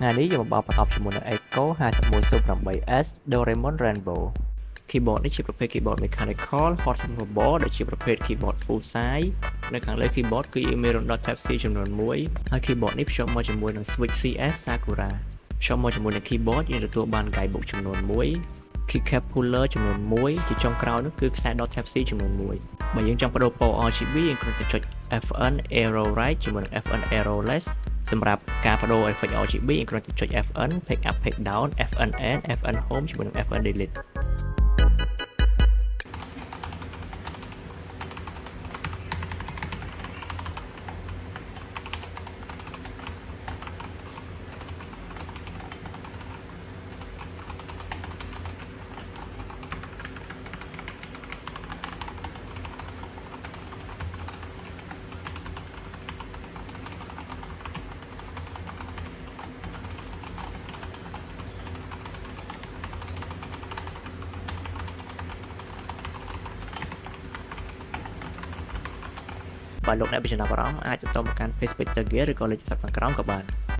ថ្ងៃនេះយើងមកប្រកបជាមួយនឹង Echo 5108S Doraemon Rainbow keyboard នេះជាប្រភេទ keyboard mechanical hot swappable ដែលជាប្រភេទ keyboard full size នៅខាងលើ keyboard គឺយើងមានរំដោះ Type C ចំនួន1ហើយ keyboard នេះភ្ជាប់មកជាមួយនឹង switch CS Sakura ភ្ជាប់មកជាមួយនឹង keyboard យើងទទួលបាន guidebook ចំនួន1 keycap puller ចំនួន1ជាចុងក្រោយនោះគឺខ្សែដុត Type C ចំនួន1បើយើងចង់បដូរពណ៌ RGB យើងគ្រាន់តែចុច FN arrow right ជាមួយនឹង FN arrow left សម្រាប់ការបដូរ effect RGB យើងគ្រាន់តែចុច FN pick up pick down FN add FN home ជាមួយនឹង FN deleteបើលោកអ្នកមានចំណាប់អារម្មណ៍អាចបន្តមកកាន់ Facebook Twitter Gear ឬក៏លេខទូរស័ព្ទខាងក្រោមក៏បាន